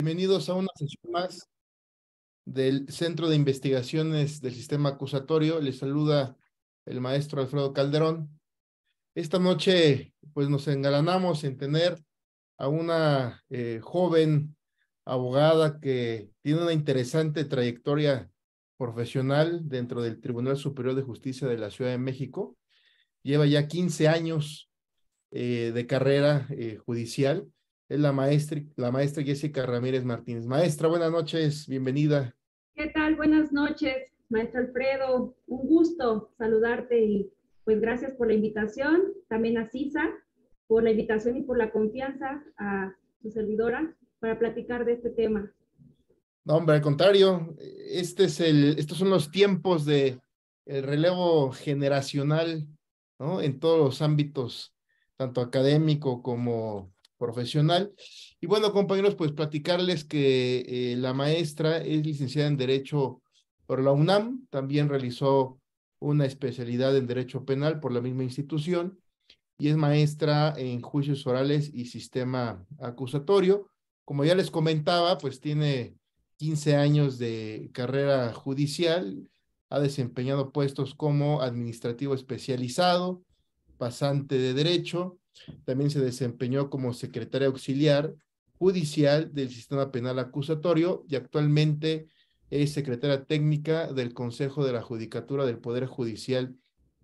Bienvenidos a una sesión más del Centro de Investigaciones del Sistema Acusatorio. Les saluda el maestro Alfredo Calderón. Esta noche, pues nos engalanamos en tener a una joven abogada que tiene una interesante trayectoria profesional dentro del Tribunal Superior de Justicia de la Ciudad de México. Lleva ya 15 años de carrera judicial. Es la maestra Jessica Ramírez Martínez. Maestra, buenas noches, bienvenida. ¿Qué tal? Buenas noches, maestro Alfredo. Un gusto saludarte y pues gracias por la invitación. También a Cisa por la invitación y por la confianza a su servidora para platicar de este tema. No, hombre, al contrario, estos son los tiempos de el relevo generacional, ¿no? En todos los ámbitos, tanto académico como profesional. Y bueno, compañeros, pues platicarles que la maestra es licenciada en Derecho por la UNAM, también realizó una especialidad en Derecho Penal por la misma institución y es maestra en Juicios Orales y Sistema Acusatorio. Como ya les comentaba, pues tiene 15 años de carrera judicial, ha desempeñado puestos como administrativo especializado, pasante de Derecho, también se desempeñó como secretaria auxiliar judicial del Sistema Penal Acusatorio y actualmente es secretaria técnica del Consejo de la Judicatura del Poder Judicial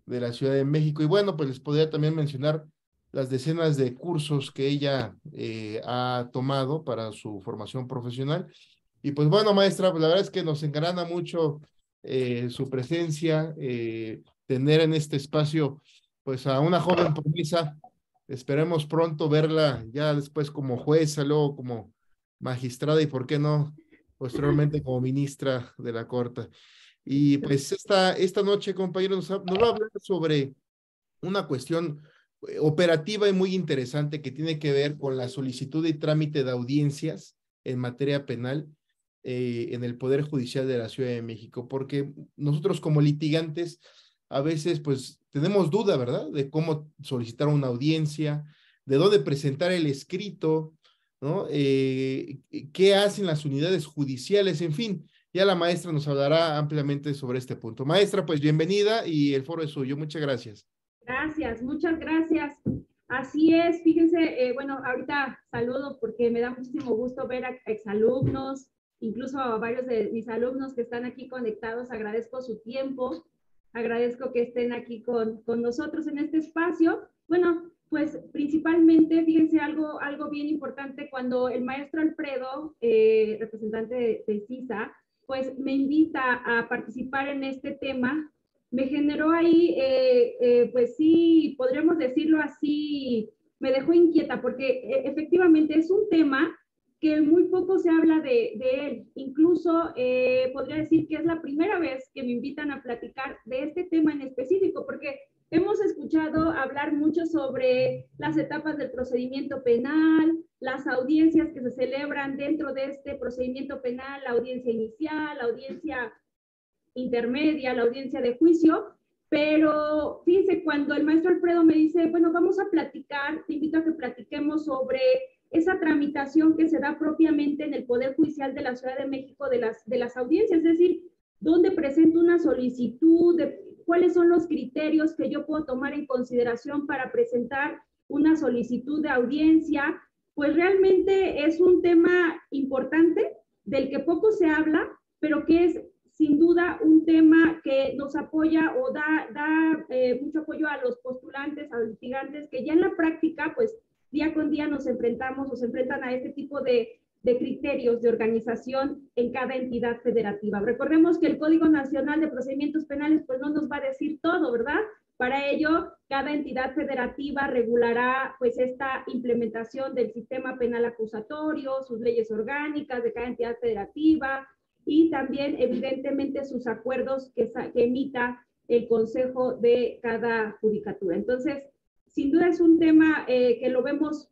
de la Ciudad de México. Y bueno, pues les podría también mencionar las decenas de cursos que ella ha tomado para su formación profesional. Y pues bueno, maestra, pues la verdad es que nos engrana mucho su presencia, tener en este espacio pues a una joven promesa. Esperemos pronto verla ya después como jueza, luego como magistrada y por qué no, posteriormente como ministra de la Corte. Y pues esta noche, compañeros, nos va a hablar sobre una cuestión operativa y muy interesante que tiene que ver con la solicitud y trámite de audiencias en materia penal en el Poder Judicial de la Ciudad de México, porque nosotros como litigantes a veces pues tenemos duda, ¿verdad? De cómo solicitar una audiencia, de dónde presentar el escrito, ¿no? ¿Qué hacen las unidades judiciales? En fin, ya la maestra nos hablará ampliamente sobre este punto. Maestra, pues bienvenida y el foro es suyo. Muchas gracias. Gracias, muchas gracias. Así es, fíjense, bueno, ahorita saludo porque me da muchísimo gusto ver a exalumnos, incluso a varios de mis alumnos que están aquí conectados. Agradezco su tiempo, agradezco que estén aquí con nosotros en este espacio. Bueno, pues principalmente, fíjense algo bien importante, cuando el maestro Alfredo, representante de CISA, pues me invita a participar en este tema, me generó ahí, pues sí, podríamos decirlo así, me dejó inquieta porque efectivamente es un tema que muy poco se habla de él. Incluso podría decir que es la primera vez que me invitan a platicar de este tema en específico, porque hemos escuchado hablar mucho sobre las etapas del procedimiento penal, las audiencias que se celebran dentro de este procedimiento penal, la audiencia inicial, la audiencia intermedia, la audiencia de juicio, pero fíjense, cuando el maestro Alfredo me dice, bueno, vamos a platicar, te invito a que platiquemos sobre esa tramitación que se da propiamente en el Poder Judicial de la Ciudad de México de las audiencias, es decir, dónde presento una solicitud, de cuáles son los criterios que yo puedo tomar en consideración para presentar una solicitud de audiencia, pues realmente es un tema importante del que poco se habla, pero que es sin duda un tema que nos apoya o da mucho apoyo a los postulantes, a los litigantes, que ya en la práctica, pues día con día nos enfrentamos o se enfrentan a este tipo de criterios de organización en cada entidad federativa. Recordemos que el Código Nacional de Procedimientos Penales pues no nos va a decir todo, ¿verdad? Para ello, cada entidad federativa regulará pues esta implementación del sistema penal acusatorio, sus leyes orgánicas de cada entidad federativa, y también evidentemente sus acuerdos que emita el consejo de cada judicatura. Entonces, sin duda es un tema que lo vemos,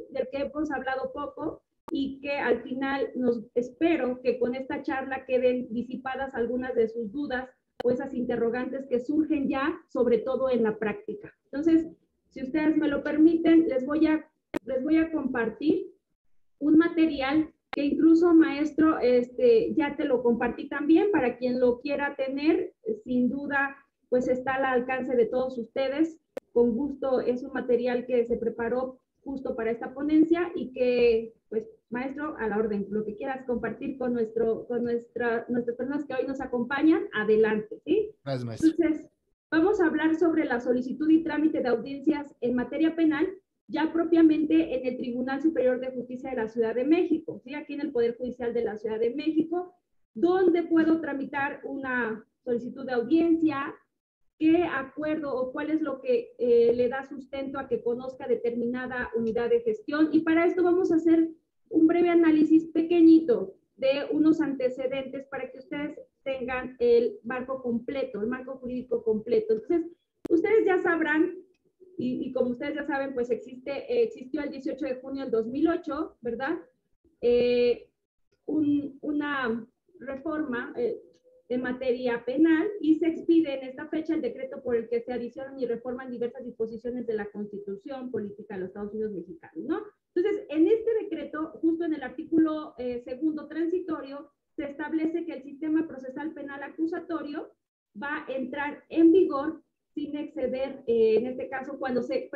del que hemos hablado poco y que al final espero que con esta charla queden disipadas algunas de sus dudas o esas interrogantes que surgen ya, sobre todo en la práctica. Entonces, si ustedes me lo permiten, les voy a compartir un material que incluso, maestro, ya te lo compartí también, para quien lo quiera tener, sin duda, pues está al alcance de todos ustedes. Con gusto, es un material que se preparó justo para esta ponencia y que, pues, maestro, a la orden, lo que quieras compartir con nuestras personas que hoy nos acompañan, adelante, ¿sí? Gracias, maestro. Entonces, vamos a hablar sobre la solicitud y trámite de audiencias en materia penal, ya propiamente en el Tribunal Superior de Justicia de la Ciudad de México, ¿sí? Aquí en el Poder Judicial de la Ciudad de México, donde puedo tramitar una solicitud de audiencia, qué acuerdo o cuál es lo que le da sustento a que conozca determinada unidad de gestión. Y para esto vamos a hacer un breve análisis pequeñito de unos antecedentes para que ustedes tengan el marco completo, el marco jurídico completo. Entonces, ustedes ya sabrán, y como ustedes ya saben, pues existió el 18 de junio del 2008, ¿verdad? Una reforma en materia penal, y se expide en esta fecha el decreto por el que se adicionan y reforman diversas disposiciones de la Constitución Política de los Estados Unidos Mexicanos, ¿no? Entonces, en este decreto, justo en el artículo segundo transitorio, se establece que el sistema procesal penal acusatorio va a entrar en vigor sin exceder, en este caso, cuando se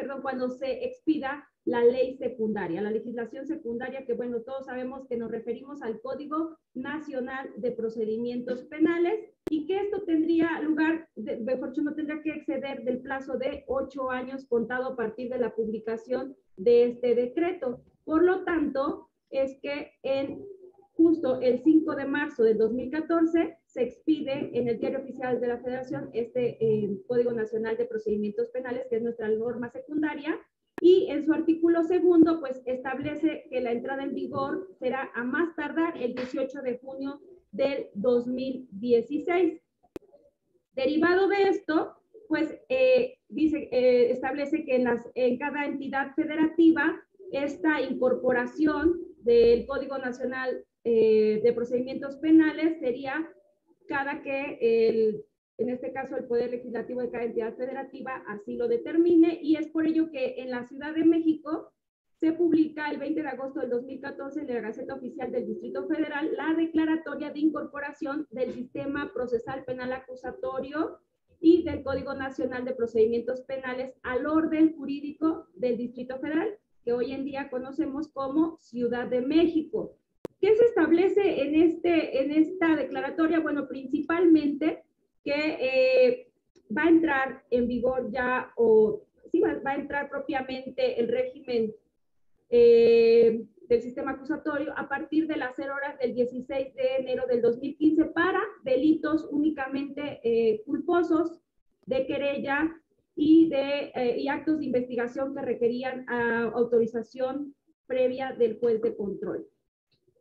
expida la ley secundaria, la legislación secundaria, que bueno, todos sabemos que nos referimos al Código Nacional de Procedimientos Penales, y que esto tendría lugar, mejor dicho, no tendría que exceder del plazo de 8 años contado a partir de la publicación de este decreto. Por lo tanto, es que justo el 5 de marzo del 2014 se expide en el Diario Oficial de la Federación este Código Nacional de Procedimientos Penales, que es nuestra norma secundaria, y en su artículo segundo, pues establece que la entrada en vigor será a más tardar el 18 de junio del 2016. Derivado de esto, pues establece que en cada entidad federativa, esta incorporación del Código Nacional de Procedimientos Penales sería cada que en este caso el Poder Legislativo de cada entidad federativa así lo determine, y es por ello que en la Ciudad de México se publica el 20 de agosto del 2014 en la Gaceta Oficial del Distrito Federal la declaratoria de incorporación del Sistema Procesal Penal Acusatorio y del Código Nacional de Procedimientos Penales al orden jurídico del Distrito Federal, que hoy en día conocemos como Ciudad de México. ¿Qué se establece en esta declaratoria? Bueno, principalmente que va a entrar en vigor ya, va a entrar propiamente el régimen del sistema acusatorio a partir de las 0 horas del 16 de enero del 2015 para delitos únicamente culposos de querella y actos de investigación que requerían autorización previa del juez de control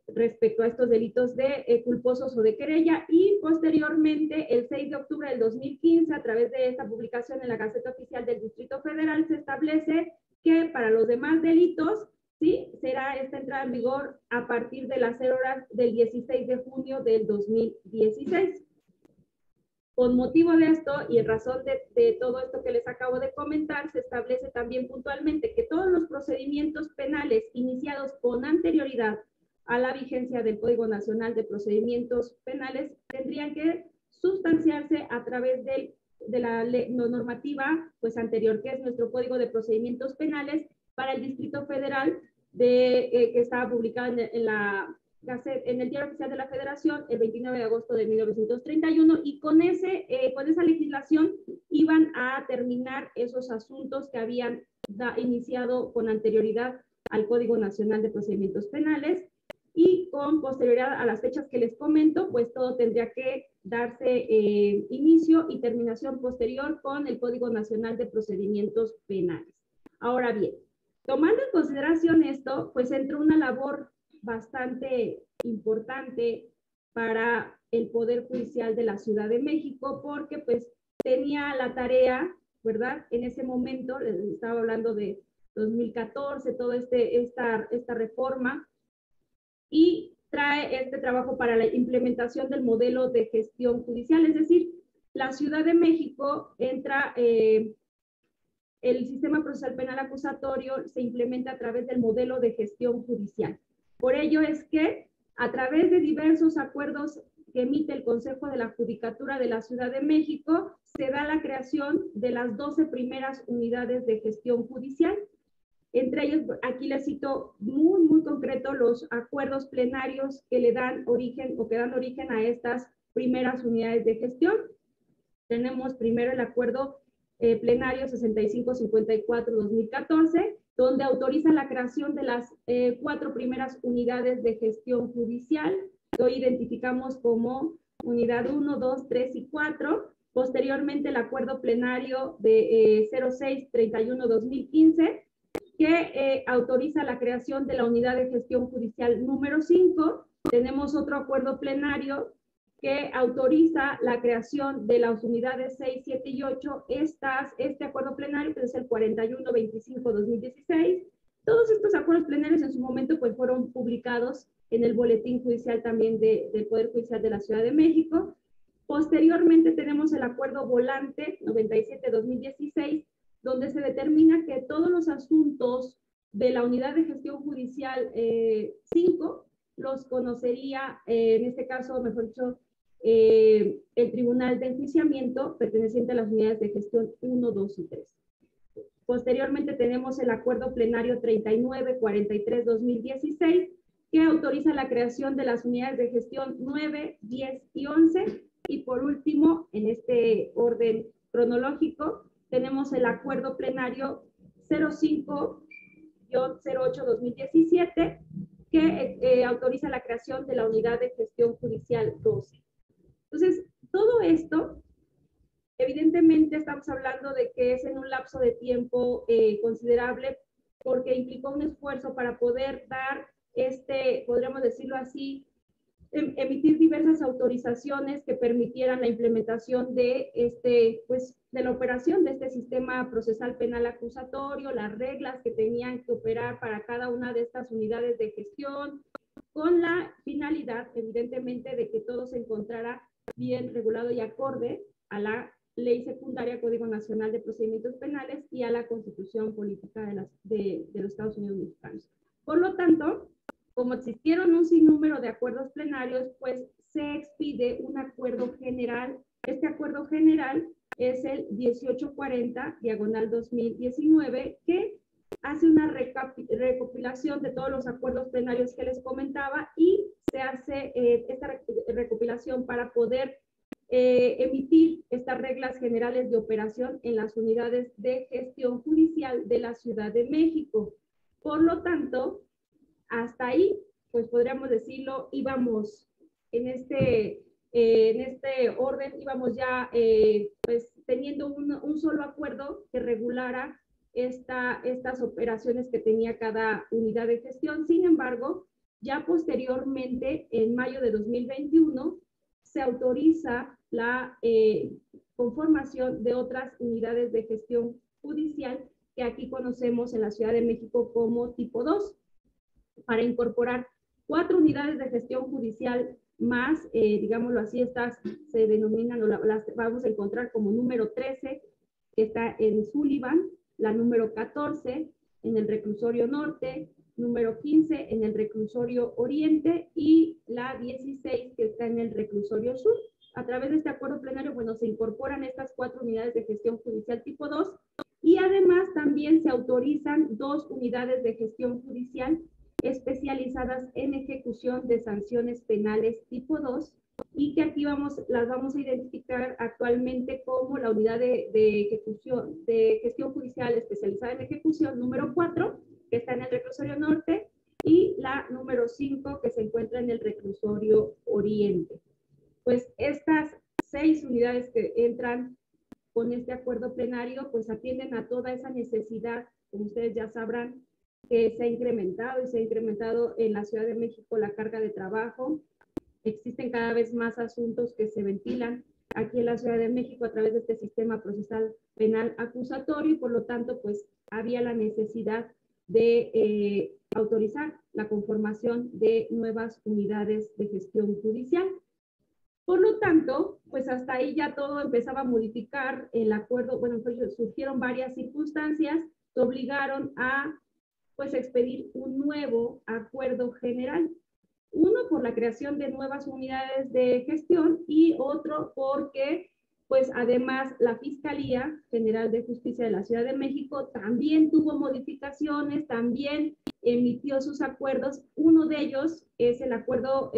respecto a estos delitos de culposos o de querella. Y posteriormente, el 6 de octubre del 2015, a través de esta publicación en la Gaceta Oficial del Distrito Federal, se establece que para los demás delitos, sí, será esta entrada en vigor a partir de las 0 horas del 16 de junio del 2016. Con motivo de esto y en razón de todo esto que les acabo de comentar, se establece también puntualmente que todos los procedimientos penales iniciados con anterioridad a la vigencia del Código Nacional de Procedimientos Penales tendrían que sustanciarse a través de la normativa pues anterior, que es nuestro Código de Procedimientos Penales para el Distrito Federal, que estaba publicado en el Diario Oficial de la Federación el 29 de agosto de 1931, y con esa legislación iban a terminar esos asuntos que habían iniciado con anterioridad al Código Nacional de Procedimientos Penales, y con posterioridad a las fechas que les comento, pues todo tendría que darse inicio y terminación posterior con el Código Nacional de Procedimientos Penales. Ahora bien, tomando en consideración esto, pues entró una labor bastante importante para el Poder Judicial de la Ciudad de México, porque pues tenía la tarea, ¿verdad? En ese momento, les estaba hablando de 2014, toda esta reforma, y trae este trabajo para la implementación del modelo de gestión judicial, es decir, la Ciudad de México entra, el sistema procesal penal acusatorio se implementa a través del modelo de gestión judicial. Por ello es que A través de diversos acuerdos que emite el Consejo de la Judicatura de la Ciudad de México, se da la creación de las 12 primeras unidades de gestión judicial. Entre ellos, aquí les cito muy concreto los acuerdos plenarios que le dan origen o que dan origen a estas primeras unidades de gestión. Tenemos primero el acuerdo plenario 6554-2014, donde autoriza la creación de las 4 primeras unidades de gestión judicial, que hoy identificamos como unidad 1, 2, 3 y 4. Posteriormente, el acuerdo plenario de 06-31-2015, que autoriza la creación de la unidad de gestión judicial número 5. Tenemos otro acuerdo plenario que autoriza la creación de las unidades 6, 7 y 8. Este acuerdo plenario, que es el 41-25-2016. Todos estos acuerdos plenarios en su momento pues fueron publicados en el boletín judicial también del Poder Judicial de la Ciudad de México. Posteriormente tenemos el acuerdo volante 97-2016, donde se determina que todos los asuntos de la unidad de gestión judicial 5 los conocería, en este caso, mejor dicho, el Tribunal de Enjuiciamiento perteneciente a las unidades de gestión 1, 2 y 3. Posteriormente tenemos el acuerdo plenario 39-43-2016, que autoriza la creación de las unidades de gestión 9, 10 y 11. Y por último, en este orden cronológico, tenemos el acuerdo plenario 05-08-2017, que autoriza la creación de la unidad de gestión judicial 12. Entonces, todo esto, evidentemente estamos hablando de que es en un lapso de tiempo considerable, porque implicó un esfuerzo para poder dar podríamos decirlo así, emitir diversas autorizaciones que permitieran la implementación de la operación de este sistema procesal penal acusatorio, las reglas que tenían que operar para cada una de estas unidades de gestión, con la finalidad, evidentemente, de que todo se encontrara bien regulado y acorde a la Ley Secundaria, Código Nacional de Procedimientos Penales y a la Constitución Política de los Estados Unidos Mexicanos. Por lo tanto, como existieron un sinnúmero de acuerdos plenarios, pues se expide un acuerdo general. Este acuerdo general es el 1840/2019, que hace una recopilación de todos los acuerdos plenarios que les comentaba, y se hace esta recopilación para poder emitir estas reglas generales de operación en las unidades de gestión judicial de la Ciudad de México. Por lo tanto, hasta ahí, pues podríamos decirlo, íbamos en este orden, íbamos ya pues teniendo un solo acuerdo que regulara estas operaciones que tenía cada unidad de gestión. Sin embargo, ya posteriormente, en mayo de 2021, se autoriza la conformación de otras unidades de gestión judicial que aquí conocemos en la Ciudad de México como tipo 2, para incorporar 4 unidades de gestión judicial más, digámoslo así, estas se denominan, o las vamos a encontrar como número 13, que está en Sullivan, la número 14 en el reclusorio norte, número 15 en el reclusorio oriente y la 16 que está en el reclusorio sur. A través de este acuerdo plenario, bueno, se incorporan estas 4 unidades de gestión judicial tipo 2, y además también se autorizan 2 unidades de gestión judicial especializadas en ejecución de sanciones penales tipo 2, y que aquí las vamos a identificar actualmente como la unidad de gestión judicial especializada en ejecución número 4, que está en el reclusorio norte, y la número 5, que se encuentra en el reclusorio oriente. Pues estas 6 unidades que entran con este acuerdo plenario, pues atienden a toda esa necesidad, como ustedes ya sabrán, que se ha incrementado en la Ciudad de México la carga de trabajo. Existen cada vez más asuntos que se ventilan aquí en la Ciudad de México a través de este sistema procesal penal acusatorio, y por lo tanto, pues había la necesidad de autorizar la conformación de nuevas unidades de gestión judicial. Por lo tanto, pues hasta ahí ya todo empezaba a modificar el acuerdo. Bueno, pues surgieron varias circunstancias que obligaron a pues expedir un nuevo acuerdo general. Uno, por la creación de nuevas unidades de gestión y otro porque, pues además, la Fiscalía General de Justicia de la Ciudad de México también tuvo modificaciones, también emitió sus acuerdos. Uno de ellos es el acuerdo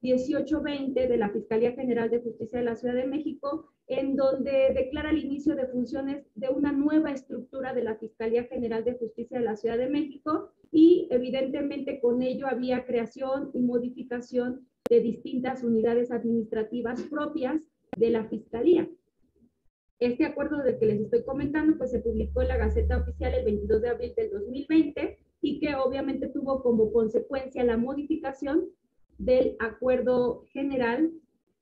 1820 de la Fiscalía General de Justicia de la Ciudad de México, en donde declara el inicio de funciones de una nueva estructura de la Fiscalía General de Justicia de la Ciudad de México, y evidentemente con ello había creación y modificación de distintas unidades administrativas propias de la Fiscalía. Este acuerdo del que les estoy comentando pues se publicó en la Gaceta Oficial el 22 de abril del 2020 y que obviamente tuvo como consecuencia la modificación del acuerdo general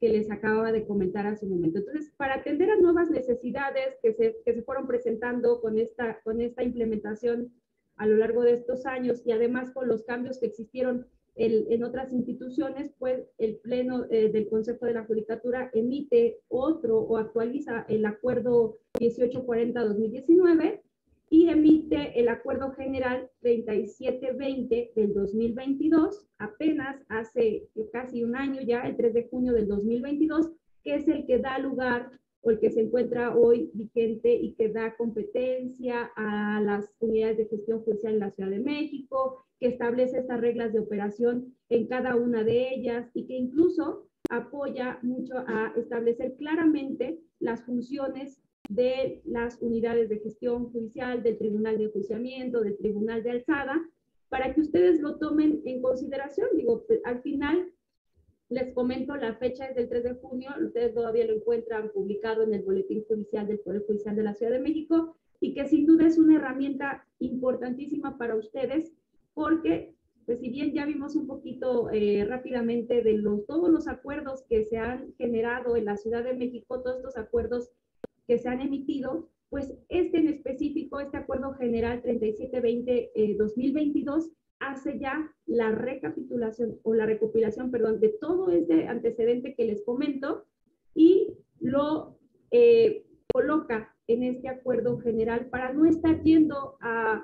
que les acababa de comentar hace un momento. Entonces, para atender a nuevas necesidades que se fueron presentando con esta implementación a lo largo de estos años y además con los cambios que existieron en otras instituciones, pues el Pleno del Consejo de la Judicatura emite otro o actualiza el acuerdo 1840-2019 y emite el acuerdo general 3720 del 2022, apenas hace casi un año ya, el 3 de junio del 2022, que es el que da lugar o el que se encuentra hoy vigente y que da competencia a las unidades de gestión judicial en la Ciudad de México, que establece estas reglas de operación en cada una de ellas y que incluso apoya mucho a establecer claramente las funciones de las unidades de gestión judicial, del Tribunal de Enjuiciamiento, del Tribunal de Alzada, para que ustedes lo tomen en consideración. Digo, al final les comento, la fecha es del 3 de junio, ustedes todavía lo encuentran publicado en el Boletín Judicial del Poder Judicial de la Ciudad de México y que sin duda es una herramienta importantísima para ustedes porque, pues si bien ya vimos un poquito rápidamente de todos los acuerdos que se han generado en la Ciudad de México, todos estos acuerdos que se han emitido, pues este en específico, este Acuerdo General 3720-2022, hace ya la recapitulación o la recopilación, perdón, de todo este antecedente que les comento y lo coloca en este acuerdo general para no estar yendo a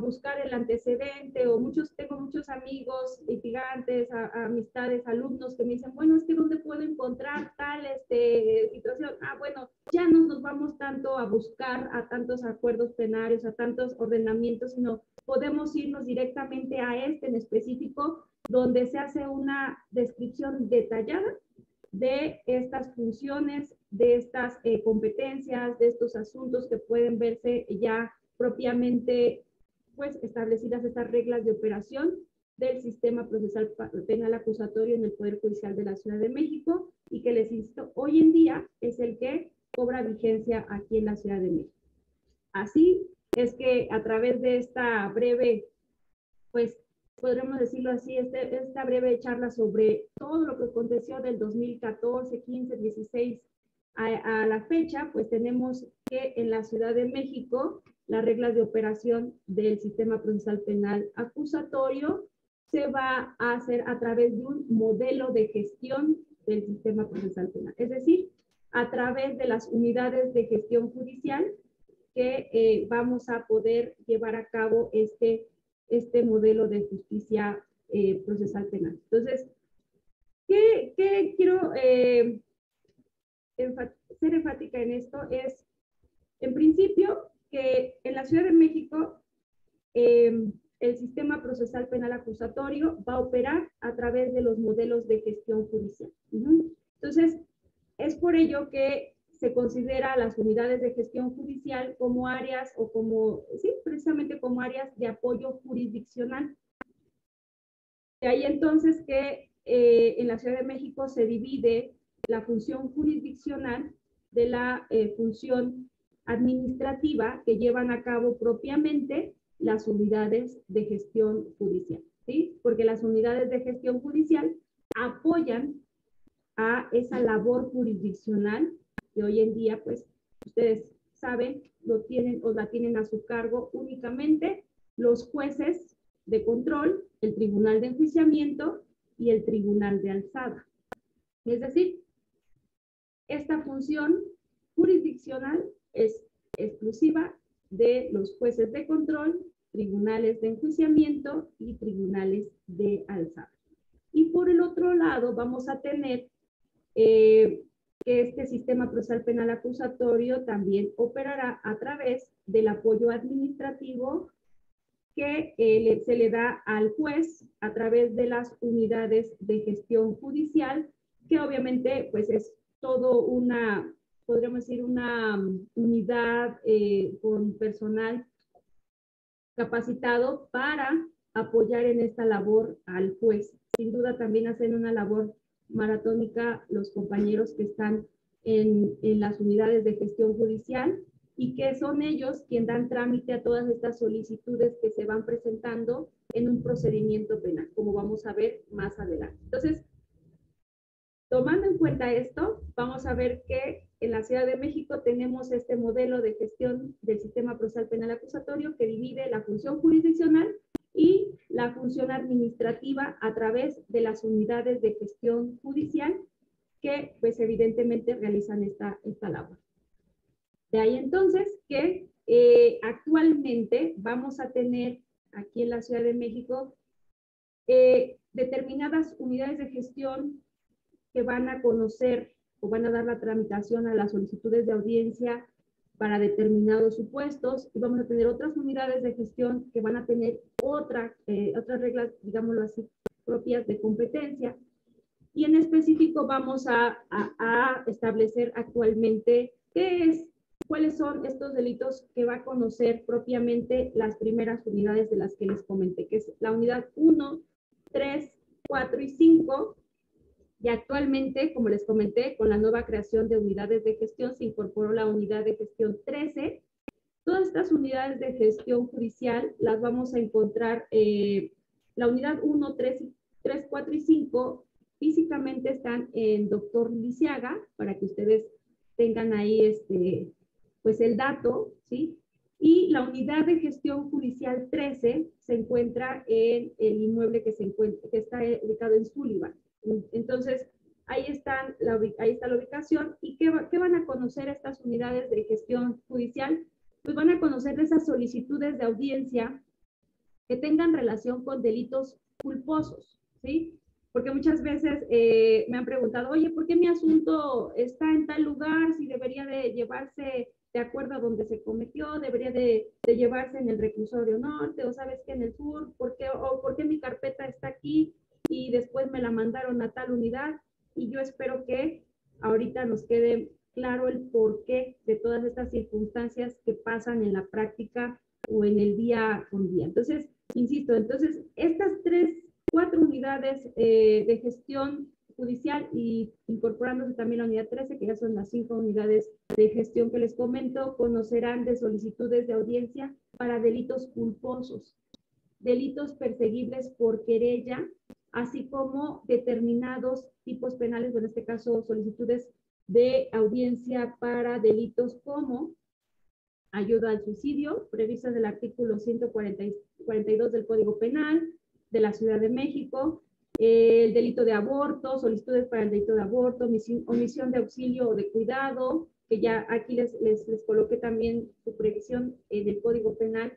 buscar el antecedente o tengo muchos amigos, litigantes, amistades, alumnos que me dicen, bueno, es que ¿dónde puedo encontrar tal situación? Bueno, ya no nos vamos tanto a buscar a tantos acuerdos plenarios, a tantos ordenamientos, sino podemos irnos directamente a este en específico, donde se hace una descripción detallada de estas funciones, de estas competencias, de estos asuntos que pueden verse ya propiamente pues establecidas estas reglas de operación del sistema procesal penal acusatorio en el Poder Judicial de la Ciudad de México y que les insisto, hoy en día es el que cobra vigencia aquí en la Ciudad de México. Así es que a través de esta breve, pues podremos decirlo así, esta breve charla sobre todo lo que aconteció del 2014, 15, 16 a la fecha, pues tenemos que en la Ciudad de México las reglas de operación del sistema procesal penal acusatorio se va a hacer a través de un modelo de gestión del sistema procesal penal, es decir, a través de las unidades de gestión judicial que vamos a poder llevar a cabo este modelo de justicia procesal penal. Entonces, ¿qué quiero ser enfática en esto? Es, en principio, que en la Ciudad de México el sistema procesal penal acusatorio va a operar a través de los modelos de gestión judicial. Entonces, es por ello que se considera a las unidades de gestión judicial como áreas o como, sí, precisamente como áreas de apoyo jurisdiccional. De ahí entonces que en la Ciudad de México se divide la función jurisdiccional de la función administrativa que llevan a cabo propiamente las unidades de gestión judicial, ¿sí? Porque las unidades de gestión judicial apoyan a esa labor jurisdiccional que hoy en día, pues, ustedes saben, la tienen a su cargo únicamente los jueces de control, el Tribunal de Enjuiciamiento y el Tribunal de Alzada. Es decir, esta función jurisdiccional es exclusiva de los jueces de control, tribunales de enjuiciamiento y tribunales de alzada. lado, vamos a tener que este sistema procesal penal acusatorio también operará a través del apoyo administrativo que se le da al juez a través de las unidades de gestión judicial, que obviamente pues es todo una, podríamos decir, una unidad con personal capacitado para apoyar en esta labor al juez. Sin duda también hacen una labor maratónica los compañeros que están en las unidades de gestión judicial y que son ellos quienes dan trámite a todas estas solicitudes que se van presentando en un procedimiento penal, como vamos a ver más adelante. Entonces, tomando en cuenta esto, vamos a ver que en la Ciudad de México tenemos este modelo de gestión del sistema procesal penal acusatorio que divide la función jurisdiccional y la función administrativa a través de las unidades de gestión judicial que pues evidentemente realizan esta labor. De ahí entonces que actualmente vamos a tener aquí en la Ciudad de México determinadas unidades de gestión que van a conocer o van a dar la tramitación a las solicitudes de audiencia para determinados supuestos, y vamos a tener otras unidades de gestión que van a tener otras reglas, digámoslo así, propias de competencia. Y en específico vamos a establecer actualmente cuáles son estos delitos que va a conocer propiamente las primeras unidades de las que les comenté, que es la unidad 1, 3, 4 y 5. Y actualmente, como les comenté, con la nueva creación de unidades de gestión, se incorporó la unidad de gestión 13. Todas estas unidades de gestión judicial las vamos a encontrar, la unidad 1, 3, 4 y 5, físicamente están en Doctor Lisiaga, para que ustedes tengan ahí pues el dato, ¿sí? Y la unidad de gestión judicial 13 se encuentra en el inmueble que está ubicado en Sullivan. Entonces, ahí está la ubicación. ¿Y qué van a conocer estas unidades de gestión judicial? Pues van a conocer esas solicitudes de audiencia que tengan relación con delitos culposos, ¿sí? Porque muchas veces me han preguntado, oye, ¿por qué mi asunto está en tal lugar? Si debería de llevarse de acuerdo a donde se cometió, debería de llevarse en el reclusorio norte, o sabes que en el sur, ¿por qué mi carpeta está aquí y después me la mandaron a tal unidad? Y yo espero que ahorita nos quede claro el porqué de todas estas circunstancias que pasan en la práctica o en el día con día. Entonces, insisto, estas 4 unidades de gestión judicial y incorporándose también la unidad 13, que ya son las 5 unidades de gestión que les comento, conocerán de solicitudes de audiencia para delitos culposos, delitos perseguibles por querella, así como determinados tipos penales, o en este caso solicitudes de audiencia para delitos como ayuda al suicidio, previstas en el artículo 142 del Código Penal de la Ciudad de México, el delito de aborto, solicitudes para el delito de aborto, omisión de auxilio o de cuidado, que ya aquí les coloqué también su previsión en el Código Penal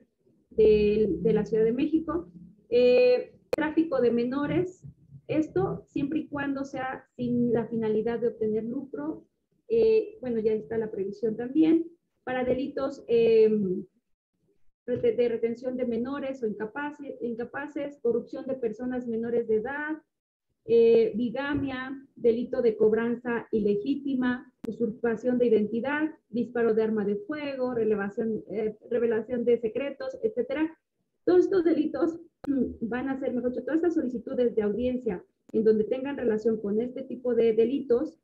de la Ciudad de México, tráfico de menores, esto siempre y cuando sea sin la finalidad de obtener lucro, bueno, ya está la previsión también, para delitos de retención de menores o incapaces, corrupción de personas menores de edad, bigamia, delito de cobranza ilegítima, usurpación de identidad, disparo de arma de fuego, revelación de secretos, etcétera. Todos estos delitos van a ser, mejor dicho, todas estas solicitudes de audiencia en donde tengan relación con este tipo de delitos,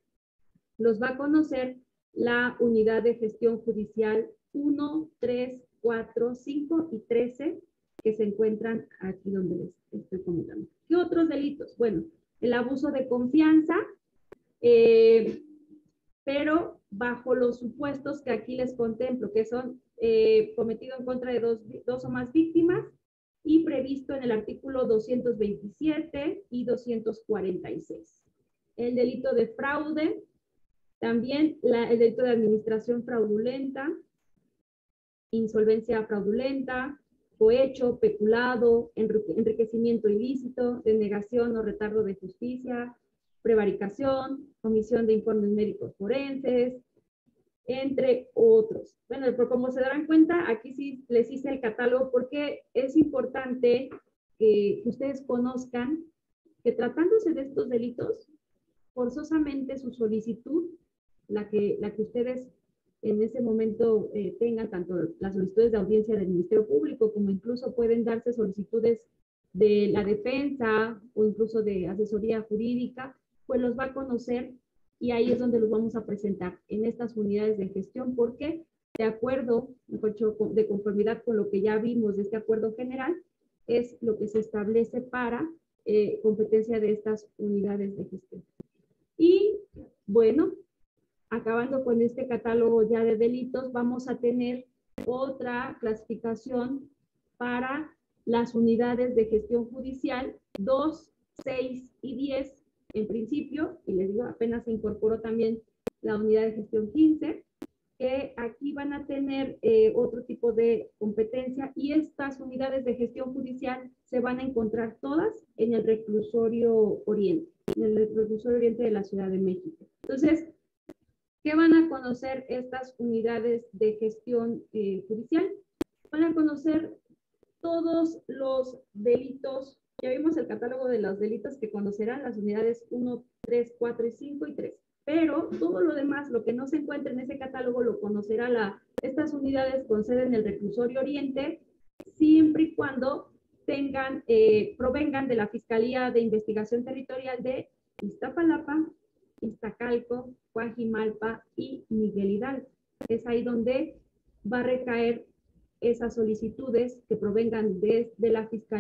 los va a conocer la unidad de gestión judicial 1, 3, 4, 5 y 13 que se encuentran aquí donde les estoy comentando. ¿Qué otros delitos? Bueno, el abuso de confianza, pero bajo los supuestos que aquí les contemplo, que son cometido en contra de dos o más víctimas y previsto en el artículo 227 y 246. El delito de fraude, también el delito de administración fraudulenta, insolvencia fraudulenta, cohecho, peculado, enriquecimiento ilícito, denegación o retardo de justicia, prevaricación, omisión de informes médicos forenses, entre otros. Bueno, pero como se darán cuenta, aquí sí les hice el catálogo porque es importante que ustedes conozcan que tratándose de estos delitos, forzosamente su solicitud, la que ustedes en ese momento tengan, tanto las solicitudes de audiencia del Ministerio Público, como incluso pueden darse solicitudes de la defensa o incluso de asesoría jurídica, pues los va a conocer y ahí es donde los vamos a presentar en estas unidades de gestión, porque de acuerdo, de conformidad con lo que ya vimos de este acuerdo general, es lo que se establece para competencia de estas unidades de gestión. Y bueno, acabando con este catálogo ya de delitos, vamos a tener otra clasificación para las unidades de gestión judicial 2, 6 y 10 en principio, y les digo, apenas se incorporó también la unidad de gestión 15, que aquí van a tener otro tipo de competencia, y estas unidades de gestión judicial se van a encontrar todas en el reclusorio Oriente, en el reclusorio Oriente de la Ciudad de México. Entonces, ¿qué van a conocer estas unidades de gestión judicial? Van a conocer todos los delitos. Ya vimos el catálogo de los delitos que conocerán las unidades 1, 3, 4 y 5 y 3. Pero todo lo demás, lo que no se encuentra en ese catálogo, lo conocerá estas unidades con sede en el reclusorio Oriente, siempre y cuando provengan de la Fiscalía de Investigación Territorial de Iztapalapa, Iztacalco, Coajimalpa y Miguel Hidalgo. Es ahí donde va a recaer esas solicitudes que provengan de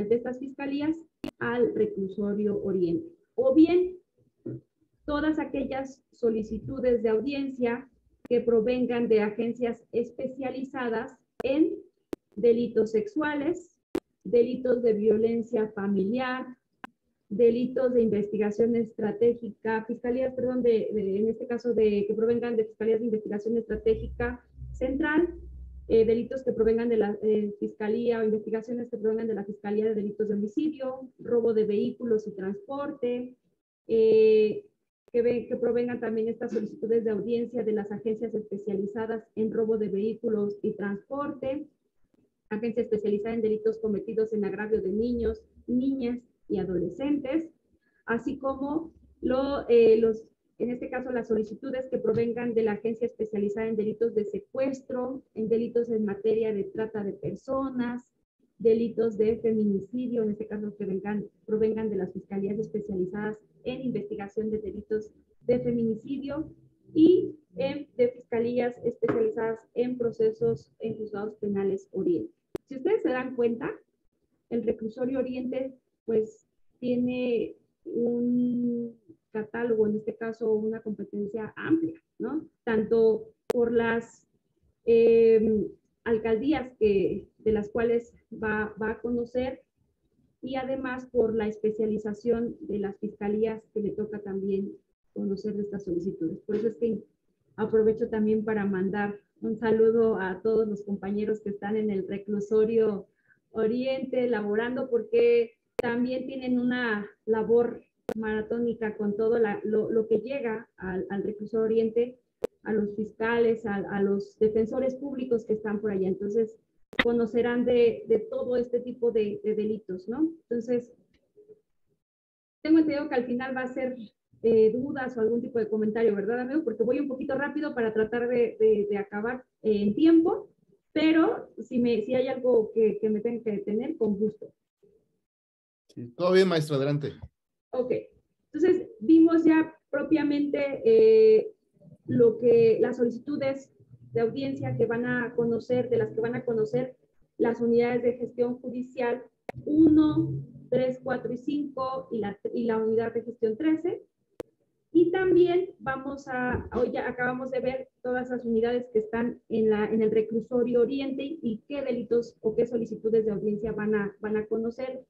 estas fiscalías al reclusorio Oriente. O bien, todas aquellas solicitudes de audiencia que provengan de agencias especializadas en delitos sexuales, delitos de violencia familiar, delitos de investigación estratégica, fiscalías, perdón, en este caso que provengan de fiscalías de investigación estratégica central, delitos que provengan de la fiscalía o investigaciones que provengan de la Fiscalía de Delitos de Homicidio, robo de vehículos y transporte, que provengan también estas solicitudes de audiencia de las agencias especializadas en robo de vehículos y transporte, agencia especializada en delitos cometidos en agravio de niños, niñas y adolescentes, así como en este caso las solicitudes que provengan de la agencia especializada en delitos de secuestro, en delitos en materia de trata de personas, delitos de feminicidio, en este caso que provengan de las fiscalías especializadas en investigación de delitos de feminicidio y de fiscalías especializadas en procesos en juzgados penales Oriente. Si ustedes se dan cuenta, el reclusorio Oriente pues tiene un catálogo, en este caso una competencia amplia, ¿no? Tanto por las alcaldías de las cuales va a conocer, y además por la especialización de las fiscalías que le toca también conocer de estas solicitudes. Por eso es que aprovecho también para mandar un saludo a todos los compañeros que están en el reclusorio Oriente laborando, porque también tienen una labor maratónica con todo lo que llega al reclusorio Oriente, a los fiscales, a los defensores públicos que están por allá. Entonces, conocerán de todo este tipo de delitos, ¿no? Entonces, tengo entendido que al final va a ser dudas o algún tipo de comentario, ¿verdad, amigo? Porque voy un poquito rápido para tratar de acabar en tiempo, pero si hay algo que me tenga que detener, con gusto. Sí, todo bien, maestro, adelante. Ok, entonces vimos ya propiamente las solicitudes de audiencia que van a conocer, de las que van a conocer las unidades de gestión judicial 1, 3, 4 y 5 y la unidad de gestión 13. Y también hoy ya acabamos de ver todas las unidades que están en el reclusorio Oriente y qué delitos o qué solicitudes de audiencia van a conocer.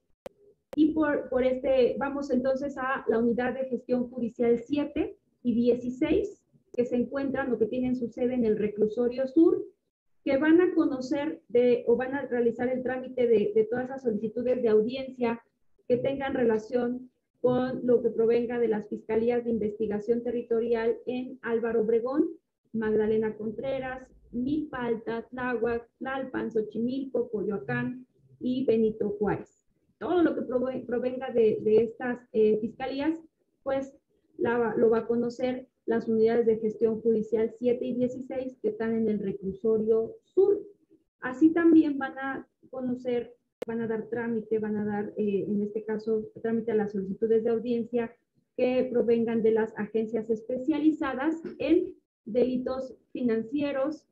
Y vamos entonces a la unidad de gestión judicial 7 y 16, que se encuentran o que tienen su sede en el reclusorio sur, que van a conocer o van a realizar el trámite de todas las solicitudes de audiencia que tengan relación con lo que provenga de las Fiscalías de Investigación Territorial en Álvaro Obregón, Magdalena Contreras, Milpa Alta, Tláhuac, Tlalpan, Xochimilco, Coyoacán y Benito Juárez. Todo lo que provenga de estas fiscalías, pues lo va a conocer las unidades de gestión judicial 7 y 16 que están en el reclusorio sur. Así también van a conocer, van a dar trámite, van a dar, en este caso, trámite a las solicitudes de audiencia que provengan de las agencias especializadas en delitos financieros,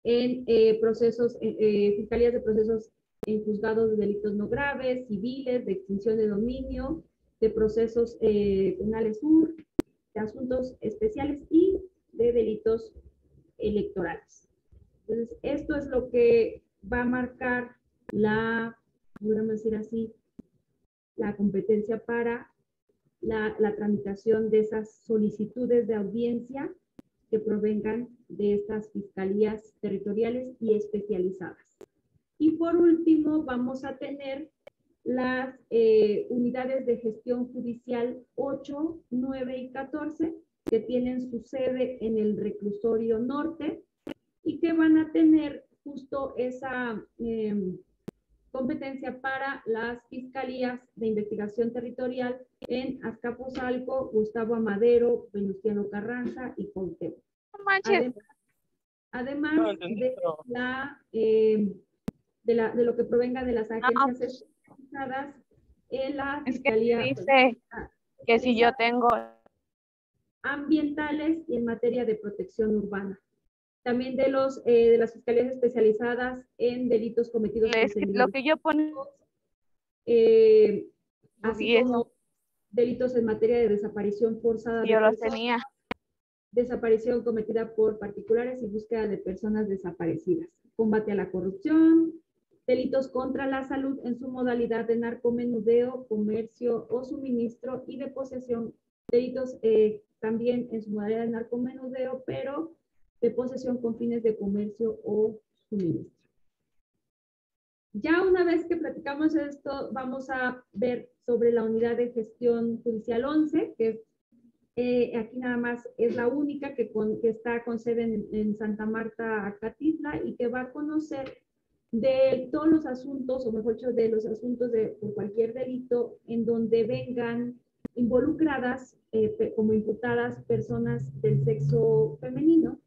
en procesos, fiscalías de procesos en juzgados de delitos no graves, civiles, de extinción de dominio, de procesos penales sur, de asuntos especiales y de delitos electorales. Entonces, esto es lo que va a marcar podríamos decir así, la competencia para la tramitación de esas solicitudes de audiencia que provengan de estas fiscalías territoriales y especializadas. Y por último, vamos a tener las unidades de gestión judicial 8, 9 y 14, que tienen su sede en el reclusorio norte y que van a tener justo esa competencia para las fiscalías de investigación territorial en Azcapotzalco, Gustavo Amadero, Venustiano Carranza y Cuauhtémoc. No manches. Además de lo que provenga de las agencias especializadas en la fiscalía. Es que dice que si yo tengo ambientales y en materia de protección urbana. También de las fiscalías especializadas en delitos cometidos por lo que yo pongo, así como delitos en materia de desaparición forzada. Yo los tenía. Desaparición cometida por particulares y búsqueda de personas desaparecidas. Combate a la corrupción, delitos contra la salud en su modalidad de narcomenudeo, comercio o suministro y de posesión. Delitos también en su modalidad de narcomenudeo, pero de posesión con fines de comercio o suministro. Ya una vez que platicamos esto, vamos a ver sobre la unidad de gestión judicial 11, que aquí nada más es la única que está con sede en Santa Marta, Acatitla, y que va a conocer de todos los asuntos, o mejor dicho, de los asuntos por cualquier delito en donde vengan involucradas como imputadas personas del sexo femenino.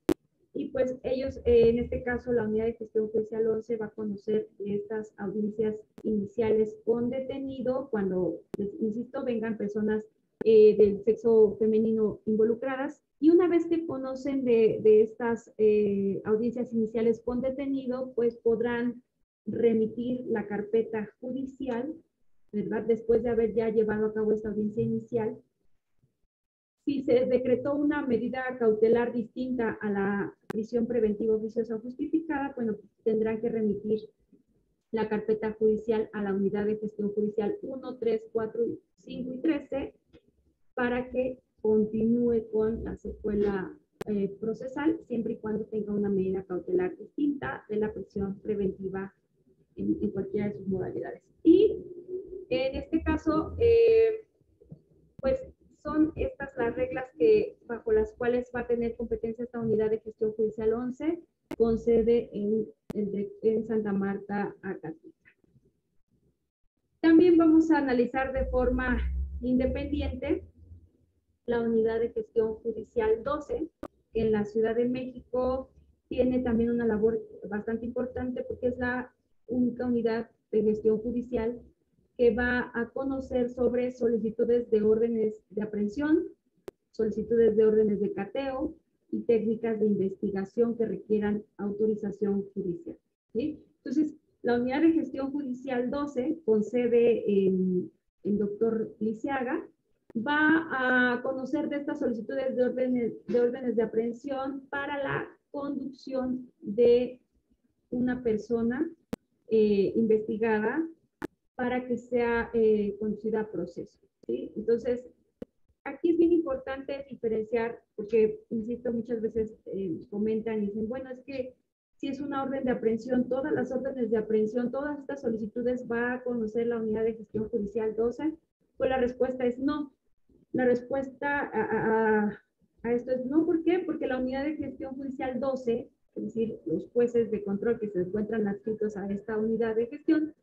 Y pues ellos, en este caso, la unidad de gestión judicial 11 va a conocer estas audiencias iniciales con detenido cuando, les insisto, vengan personas del sexo femenino involucradas. Y una vez que conocen de estas audiencias iniciales con detenido, pues podrán remitir la carpeta judicial, ¿verdad? Después de haber ya llevado a cabo esta audiencia inicial. Si se decretó una medida cautelar distinta a la prisión preventiva oficiosa justificada, bueno, tendrán que remitir la carpeta judicial a la unidad de gestión judicial 1, 3, 4, 5 y 13 para que continúe con la secuela procesal, siempre y cuando tenga una medida cautelar distinta de la prisión preventiva en cualquiera de sus modalidades. Y en este caso, pues son estas las reglas bajo las cuales va a tener competencia esta unidad de gestión judicial 11 con sede en Santa Marta, Acatitla. También vamos a analizar de forma independiente la unidad de gestión judicial 12, que en la Ciudad de México tiene también una labor bastante importante porque es la única unidad de gestión judicial que va a conocer sobre solicitudes de órdenes de aprehensión, solicitudes de órdenes de cateo y técnicas de investigación que requieran autorización judicial. ¿Sí? Entonces, la unidad de gestión judicial 12, con sede en Dr. Lisiaga, va a conocer de estas solicitudes de órdenes de aprehensión para la conducción de una persona investigada para que sea conducida a proceso. ¿Sí? Entonces, aquí es bien importante diferenciar, porque, insisto, muchas veces comentan y dicen, bueno, es que si es una orden de aprehensión, todas las órdenes de aprehensión, todas estas solicitudes va a conocer la unidad de gestión judicial 12. Pues la respuesta es no. La respuesta a esto es no. ¿Por qué? Porque la unidad de gestión judicial 12, es decir, los jueces de control que se encuentran adscritos a esta unidad de gestión,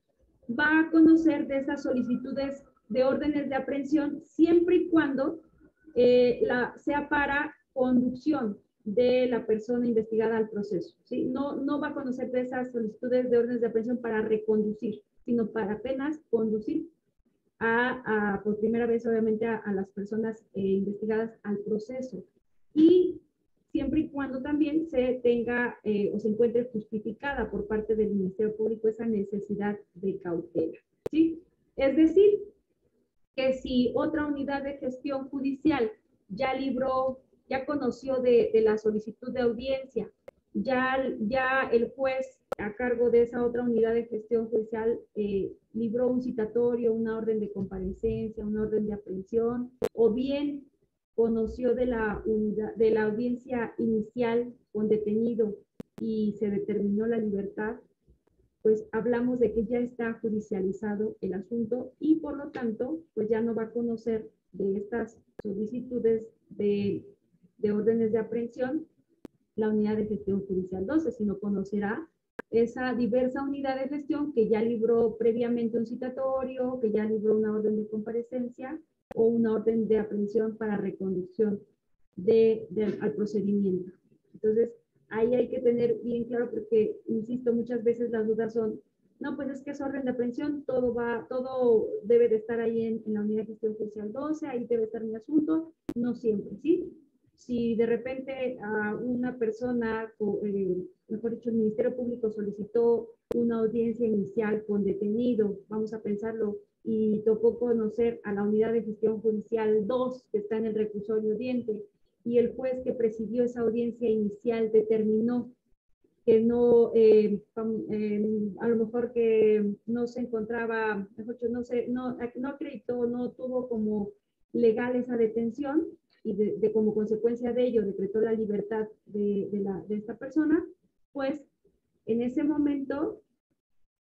va a conocer de esas solicitudes de órdenes de aprehensión siempre y cuando sea para conducción de la persona investigada al proceso, ¿sí? No va a conocer de esas solicitudes de órdenes de aprehensión para reconducir, sino para apenas conducir por primera vez, obviamente, a las personas investigadas al proceso. Y siempre y cuando también se tenga o se encuentre justificada por parte del Ministerio Público esa necesidad de cautela, ¿sí? Es decir, que si otra unidad de gestión judicial ya libró, ya conoció de la solicitud de audiencia, ya el juez a cargo de esa otra unidad de gestión judicial libró un citatorio, una orden de comparecencia, una orden de aprehensión, o bien conoció de la audiencia inicial con detenido y se determinó la libertad, pues hablamos de que ya está judicializado el asunto y por lo tanto, pues ya no va a conocer de estas solicitudes de órdenes de aprehensión la unidad de gestión judicial 12, sino conocerá esa diversa unidad de gestión que ya libró previamente un citatorio, que ya libró una orden de comparecencia o una orden de aprehensión para reconducción al procedimiento. Entonces, ahí hay que tener bien claro porque, insisto, muchas veces las dudas son, no, pues es que es orden de aprehensión, todo debe de estar ahí en la unidad de gestión judicial 12, ahí debe estar mi asunto, no siempre, ¿sí? Si de repente a una persona, mejor dicho, el Ministerio Público solicitó una audiencia inicial con detenido, vamos a pensarlo, y tocó conocer a la unidad de gestión judicial 2, que está en el reclusorio Oriente, y el juez que presidió esa audiencia inicial determinó que no, a lo mejor que no se encontraba, mejor dicho, no acreditó, no tuvo como legal esa detención, y como consecuencia de ello decretó la libertad de esta persona, pues en ese momento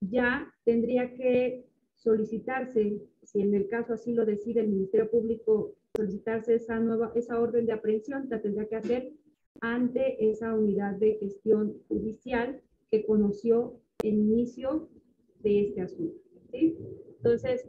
ya tendría que solicitarse, si en el caso así lo decide el Ministerio Público, solicitarse esa orden de aprehensión, la tendrá que hacer ante esa unidad de gestión judicial que conoció el inicio de este asunto, ¿sí? Entonces,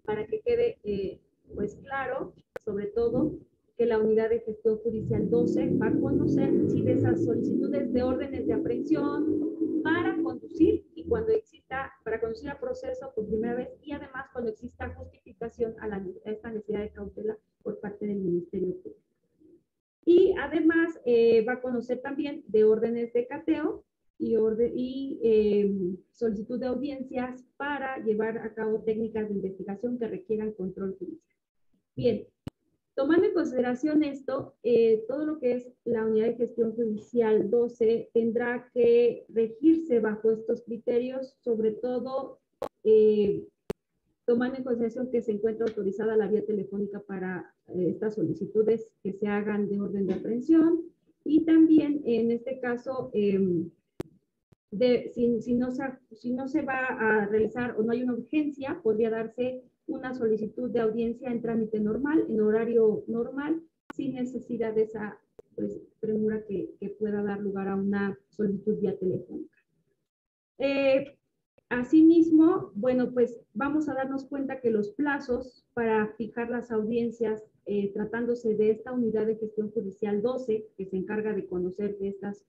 para que quede pues claro, sobre todo, que la unidad de gestión judicial 12 va a conocer si de esas solicitudes de órdenes de aprehensión para conducir y cuando exista, para conducir al proceso por primera vez y además cuando exista justificación a esta necesidad de cautela por parte del Ministerio Público. Y además va a conocer también de órdenes de cateo y solicitud de audiencias para llevar a cabo técnicas de investigación que requieran control judicial. Bien, tomando en consideración esto, todo lo que es la unidad de gestión judicial 12 tendrá que regirse bajo estos criterios, sobre todo tomando en consideración que se encuentra autorizada la vía telefónica para estas solicitudes que se hagan de orden de aprehensión y también en este caso si no se va a realizar o no hay una urgencia, podría darse una solicitud de audiencia en trámite normal, en horario normal, sin necesidad de esa pues, premura que pueda dar lugar a una solicitud vía telefónica. Asimismo, bueno, pues vamos a darnos cuenta que los plazos para fijar las audiencias, tratándose de esta unidad de gestión judicial 12, que se encarga de conocer de estas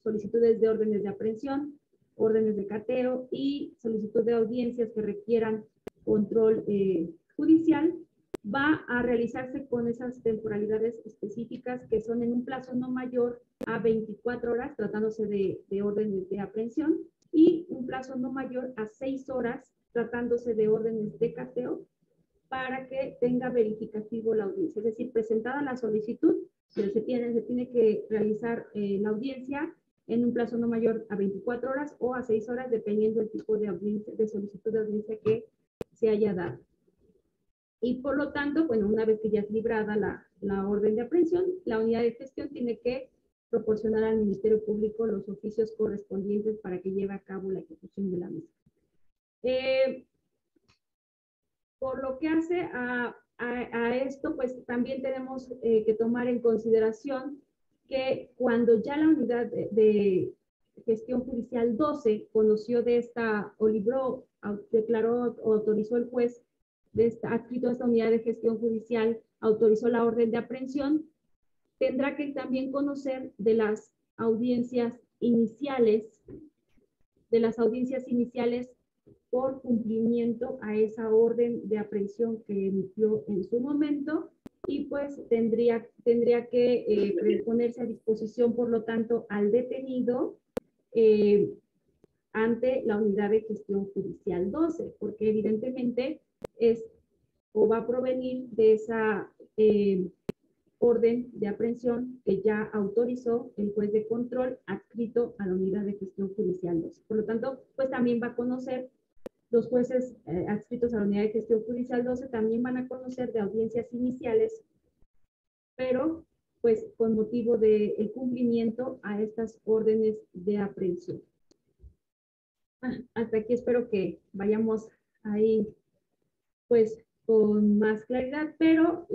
solicitudes de órdenes de aprehensión, órdenes de cateo y solicitud de audiencias que requieran control judicial, va a realizarse con esas temporalidades específicas que son en un plazo no mayor a 24 horas, tratándose de órdenes de aprehensión, y un plazo no mayor a 6 horas, tratándose de órdenes de cateo, para que tenga verificativo la audiencia. Es decir, presentada la solicitud, se tiene que realizar la audiencia en un plazo no mayor a 24 horas o a 6 horas, dependiendo del tipo de audiencia, de solicitud de audiencia que se haya dado. Y por lo tanto, bueno, una vez que ya es librada la orden de aprehensión, la unidad de gestión tiene que proporcionar al Ministerio Público los oficios correspondientes para que lleve a cabo la ejecución de la misma. Por lo que hace a esto, pues también tenemos que tomar en consideración que cuando ya la unidad de gestión judicial 12 conoció de esta, o libró, declaró o autorizó el juez de esta, adscrito a esta unidad de gestión judicial, autorizó la orden de aprehensión, tendrá que también conocer de las audiencias iniciales, por cumplimiento a esa orden de aprehensión que emitió en su momento, y pues tendría que ponerse a disposición, por lo tanto, al detenido ante la unidad de gestión judicial 12, porque evidentemente es o va a provenir de esa orden de aprehensión que ya autorizó el juez de control adscrito a la unidad de gestión judicial 12. Por lo tanto, pues también va a conocer, los jueces adscritos a la unidad de gestión judicial 12 también van a conocer de audiencias iniciales, pero pues con motivo del cumplimiento a estas órdenes de aprehensión. Hasta aquí espero que vayamos ahí pues con más claridad, pero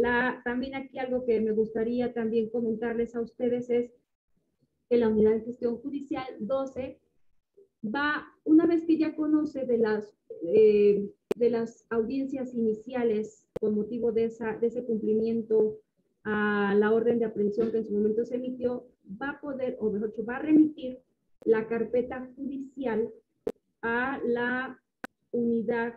también aquí algo que me gustaría también comentarles a ustedes es que la unidad de gestión judicial 12 va, una vez que ya conoce de las audiencias iniciales con motivo de ese cumplimiento a la orden de aprehensión que en su momento se emitió, va a poder, o mejor dicho, va a remitir la carpeta judicial a la unidad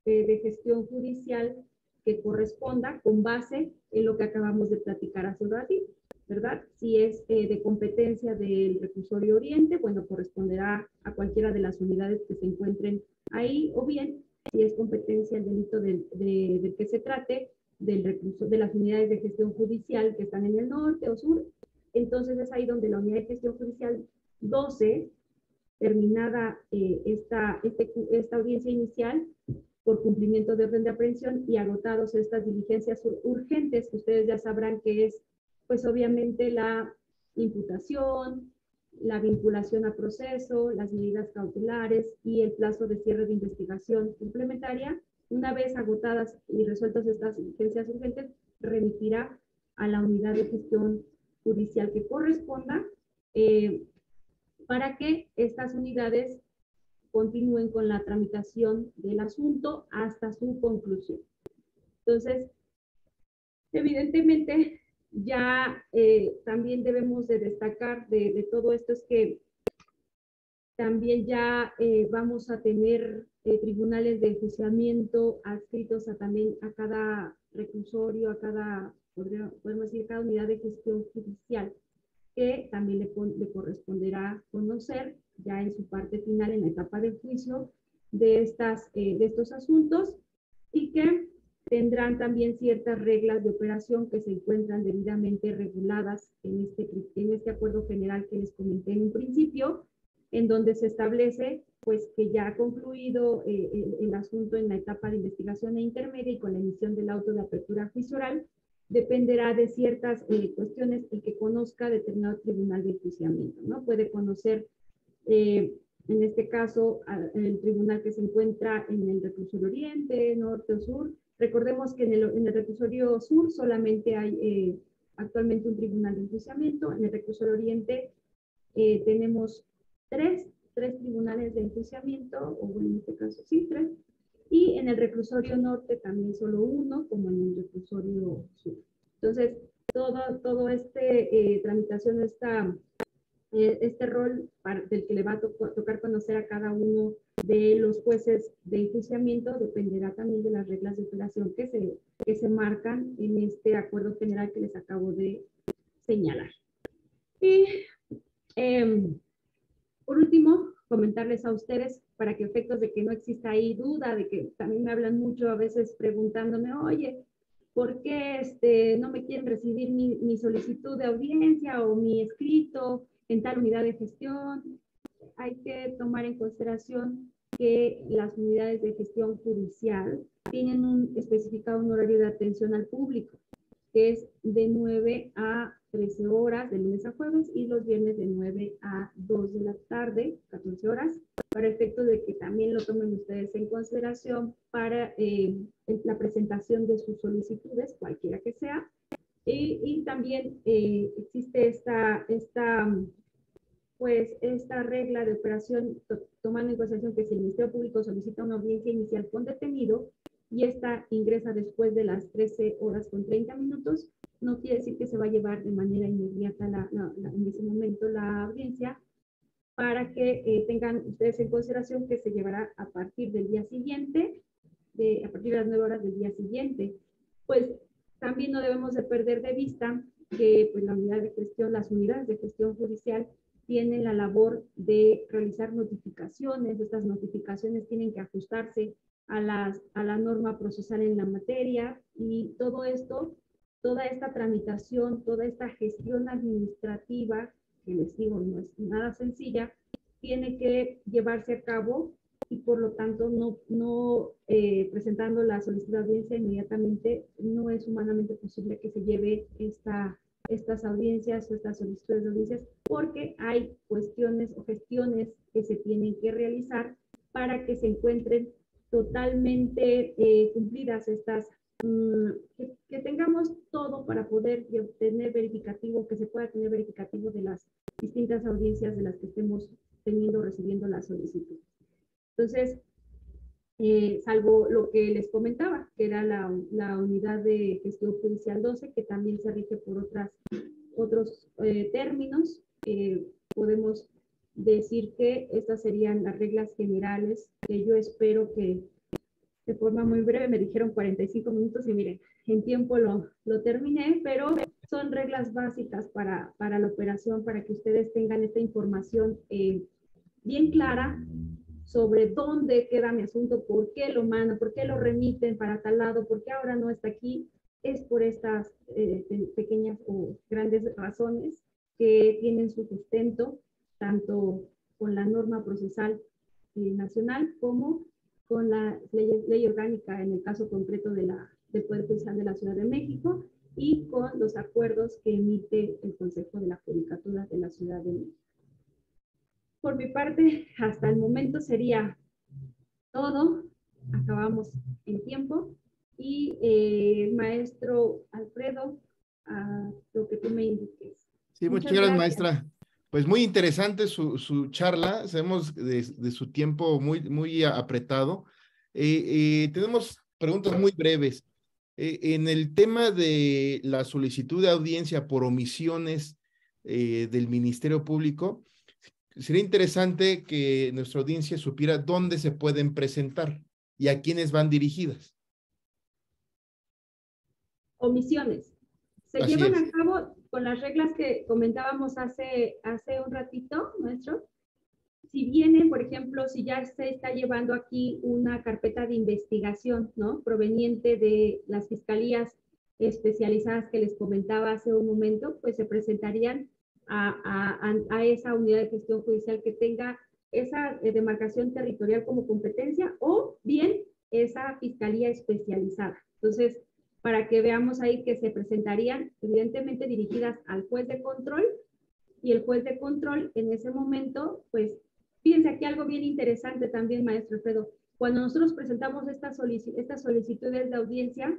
de gestión judicial que corresponda con base en lo que acabamos de platicar hace un ratito, ¿verdad? Si es de competencia del reclusorio Oriente, bueno, corresponderá a cualquiera de las unidades que se encuentren ahí, o bien, si es competencia el delito del que se trate, de las unidades de gestión judicial que están en el norte o sur, entonces es ahí donde la unidad de gestión judicial 12, terminada esta audiencia inicial, por cumplimiento de orden de aprehensión y agotados estas diligencias urgentes, que ustedes ya sabrán que es, pues obviamente la imputación, la vinculación a proceso, las medidas cautelares y el plazo de cierre de investigación complementaria. Una vez agotadas y resueltas estas diligencias urgentes, remitirá a la unidad de gestión judicial que corresponda para que estas unidades continúen con la tramitación del asunto hasta su conclusión. Entonces, evidentemente, ya también debemos de destacar de todo esto es que también ya vamos a tener tribunales de enjuiciamiento adscritos también a cada reclusorio, a cada, podemos decir, cada unidad de gestión judicial, que también le corresponderá conocer ya en su parte final, en la etapa del juicio, de estos asuntos, y que tendrán también ciertas reglas de operación que se encuentran debidamente reguladas en este acuerdo general que les comenté en un principio, en donde se establece pues que ya ha concluido el asunto en la etapa de investigación intermedia y con la emisión del auto de apertura a juicio oral, dependerá de ciertas cuestiones el que conozca determinado tribunal de enjuiciamiento, ¿no? Puede conocer, en este caso, el tribunal que se encuentra en el reclusorio Oriente, Norte o Sur. Recordemos que en el reclusorio Sur solamente hay actualmente un tribunal de enjuiciamiento. En el reclusorio Oriente tenemos tres tribunales de enjuiciamiento, o en este caso sí, tres. Y en el reclusorio norte también solo uno, como en el reclusorio sur. Entonces, todo tramitación, este rol del que le va a tocar conocer a cada uno de los jueces de enjuiciamiento dependerá también de las reglas de operación que se marcan en este acuerdo general que les acabo de señalar. Y por último, comentarles a ustedes, para que efectos de que no exista ahí duda, de que también me hablan mucho a veces preguntándome, oye, ¿por qué no me quieren recibir mi solicitud de audiencia o mi escrito en tal unidad de gestión? Hay que tomar en consideración que las unidades de gestión judicial tienen especificado un horario de atención al público. que es de 9 a 13 horas, de lunes a jueves, y los viernes de 9 a 2 de la tarde, 14 horas, para efecto de que también lo tomen ustedes en consideración para la presentación de sus solicitudes, cualquiera que sea. Y también existe esta regla de operación, tomando en consideración que si el Ministerio Público solicita una audiencia inicial con detenido y esta ingresa después de las 13 horas con 30 minutos, no quiere decir que se va a llevar de manera inmediata en ese momento la audiencia, para que tengan ustedes en consideración que se llevará a partir del día siguiente, a partir de las 9 horas del día siguiente. Pues también no debemos de perder de vista que pues, las unidades de gestión judicial tienen la labor de realizar notificaciones. Estas notificaciones tienen que ajustarse a la norma procesal en la materia, y todo esto, toda esta tramitación, toda esta gestión administrativa, que les digo no es nada sencilla, tiene que llevarse a cabo, y por lo tanto no presentando la solicitud de audiencia inmediatamente no es humanamente posible que se lleve estas audiencias o estas solicitudes de audiencias, porque hay cuestiones o gestiones que se tienen que realizar para que se encuentren totalmente cumplidas estas, que tengamos todo para poder obtener verificativo, que se pueda tener verificativo de las distintas audiencias de las que estemos recibiendo la solicitud. Entonces, salvo lo que les comentaba, que era la unidad de gestión judicial 12, que también se rige por otros términos, podemos decir que estas serían las reglas generales, que yo espero que de forma muy breve, me dijeron 45 minutos y miren, en tiempo lo terminé, pero son reglas básicas para la operación, para que ustedes tengan esta información bien clara sobre dónde queda mi asunto, por qué lo mandan, por qué lo remiten para tal lado, por qué ahora no está aquí. Es por estas pequeñas o grandes razones que tienen su sustento, tanto con la norma procesal nacional como con la ley orgánica, en el caso concreto del Poder Judicial de la Ciudad de México, y con los acuerdos que emite el Consejo de la Judicatura de la Ciudad de México. Por mi parte, hasta el momento sería todo. Acabamos en tiempo. Y maestro Alfredo, lo que tú me indiques. Sí, muchas gracias, maestra. Pues muy interesante su charla. Sabemos de su tiempo muy apretado. Tenemos preguntas muy breves. En el tema de la solicitud de audiencia por omisiones del Ministerio Público, sería interesante que nuestra audiencia supiera dónde se pueden presentar y a quiénes van dirigidas. Omisiones. Se llevan a cabo con las reglas que comentábamos hace un ratito, maestro. Si vienen, por ejemplo, si ya se está llevando aquí una carpeta de investigación, ¿no? Proveniente de las fiscalías especializadas que les comentaba hace un momento, pues se presentarían a esa unidad de gestión judicial que tenga esa demarcación territorial como competencia, o bien esa fiscalía especializada. Entonces, para que veamos ahí que se presentarían evidentemente dirigidas al juez de control, y el juez de control en ese momento, pues, fíjense aquí algo bien interesante también, maestro Alfredo. Cuando nosotros presentamos estas solicitudes de audiencia,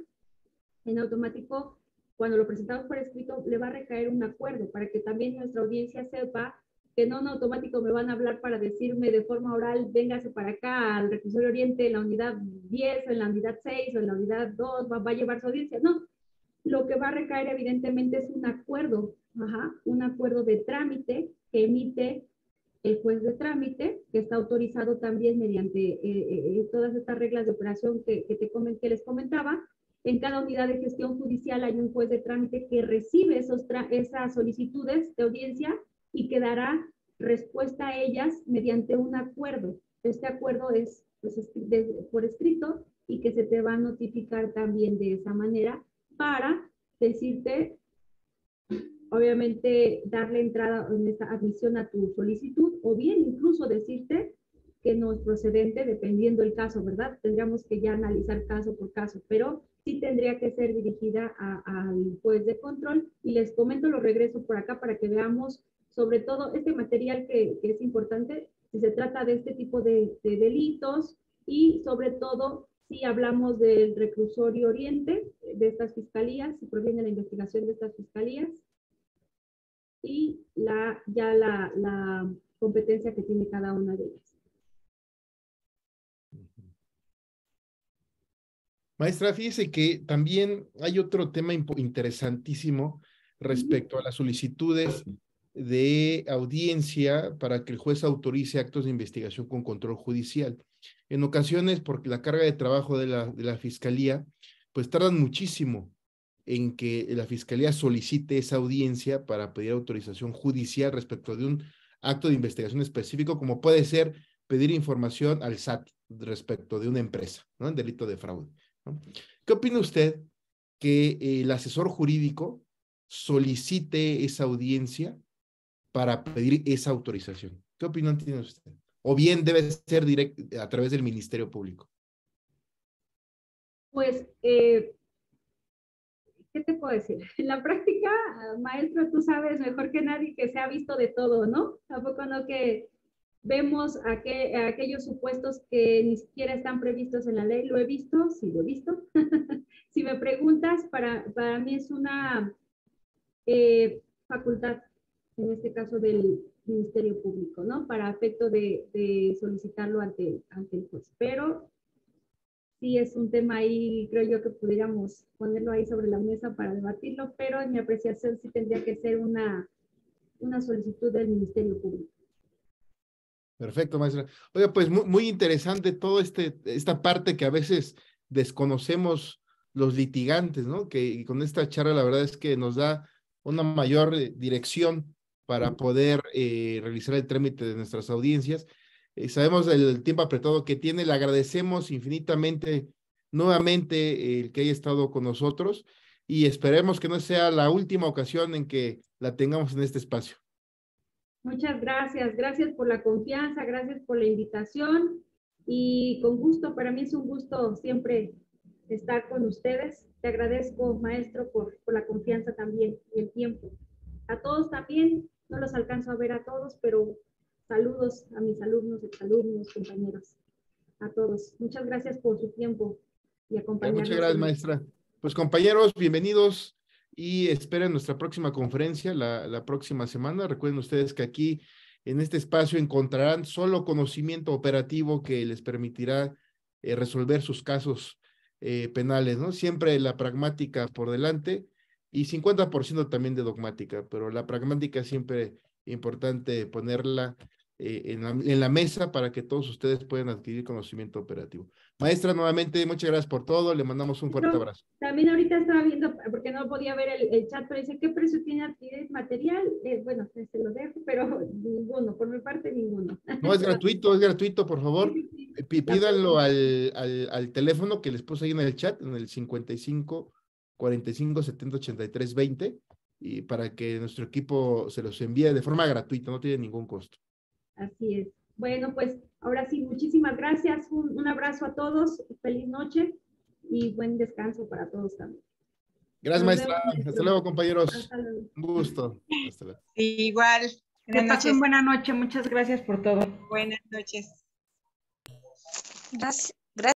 en automático, cuando lo presentamos por escrito, le va a recaer un acuerdo para que también nuestra audiencia sepa que no en automático me van a hablar para decirme de forma oral, véngase para acá al reclusorio Oriente en la unidad 10 o en la unidad 6 o en la unidad 2, va a llevar su audiencia. No, lo que va a recaer evidentemente es un acuerdo de trámite que emite el juez de trámite, que está autorizado también mediante todas estas reglas de operación que les comentaba. En cada unidad de gestión judicial hay un juez de trámite que recibe esas solicitudes de audiencia y que dará respuesta a ellas mediante un acuerdo. Este acuerdo es pues, por escrito, y que se te va a notificar también de esa manera para decirte, obviamente, darle entrada en esta admisión a tu solicitud, o bien incluso decirte que no es procedente, dependiendo el caso, ¿verdad? Tendríamos que ya analizar caso por caso, pero sí tendría que ser dirigida al juez de control. Y les comento, lo regreso por acá para que veamos sobre todo este material que es importante si se trata de este tipo de delitos y sobre todo si hablamos del reclusorio oriente de estas fiscalías, si proviene la investigación de estas fiscalías y la competencia que tiene cada una de ellas. Maestra, fíjese que también hay otro tema interesantísimo respecto a las solicitudes de audiencia para que el juez autorice actos de investigación con control judicial. En ocasiones, porque la carga de trabajo de la fiscalía, pues tardan muchísimo en que la fiscalía solicite esa audiencia para pedir autorización judicial respecto de un acto de investigación específico, como puede ser pedir información al SAT respecto de una empresa, ¿no? En delito de fraude, ¿no? ¿Qué opina usted que el asesor jurídico solicite esa audiencia para pedir esa autorización? ¿Qué opinión tiene usted? ¿O bien debe ser a través del Ministerio Público? Pues, ¿qué te puedo decir? En la práctica, maestro, tú sabes mejor que nadie que se ha visto de todo, ¿no? Tampoco no que vemos aquellos supuestos que ni siquiera están previstos en la ley. ¿Lo he visto? Sí, lo he visto. Si me preguntas, para mí es una facultad, en este caso del Ministerio Público, ¿no? Para efecto de solicitarlo ante el juez. Pero sí es un tema ahí, creo yo que pudiéramos ponerlo ahí sobre la mesa para debatirlo, pero en mi apreciación sí tendría que ser una solicitud del Ministerio Público. Perfecto, maestra. Oiga, pues muy interesante todo esta parte que a veces desconocemos los litigantes, ¿no? Que con esta charla la verdad es que nos da una mayor dirección para poder realizar el trámite de nuestras audiencias. Sabemos el tiempo apretado que tiene, le agradecemos infinitamente nuevamente el que haya estado con nosotros y esperemos que no sea la última ocasión en que la tengamos en este espacio. Muchas gracias, gracias por la confianza, gracias por la invitación y con gusto, para mí es un gusto siempre estar con ustedes. Te agradezco, maestro, por la confianza también y el tiempo. A todos también, no los alcanzo a ver a todos, pero saludos a mis alumnos, exalumnos, compañeros, a todos. Muchas gracias por su tiempo y acompañarnos. Muchas gracias, maestra. Pues compañeros, bienvenidos y esperen nuestra próxima conferencia la próxima semana. Recuerden ustedes que aquí en este espacio encontrarán solo conocimiento operativo que les permitirá resolver sus casos penales, ¿no? Siempre la pragmática por delante y 50% también de dogmática, pero la pragmática siempre importante ponerla en la mesa para que todos ustedes puedan adquirir conocimiento operativo. Maestra, nuevamente, muchas gracias por todo. Le mandamos un fuerte abrazo. También ahorita estaba viendo, porque no podía ver el chat, pero dice, ¿qué precio tiene adquirir material? Bueno, se lo dejo, pero ninguno, por mi parte, ninguno. No, es gratuito, por favor. Pídanlo al teléfono que les puse ahí en el chat, en el 55 45 70 83 20, y para que nuestro equipo se los envíe de forma gratuita, no tiene ningún costo. Así es. Bueno, pues ahora sí, muchísimas gracias. Un abrazo a todos. Feliz noche y buen descanso para todos también. Gracias, maestra. Hasta luego, compañeros. Hasta luego. Un gusto. Hasta luego. Igual. Que pasen buena noche. Muchas gracias por todo. Buenas noches. Gracias.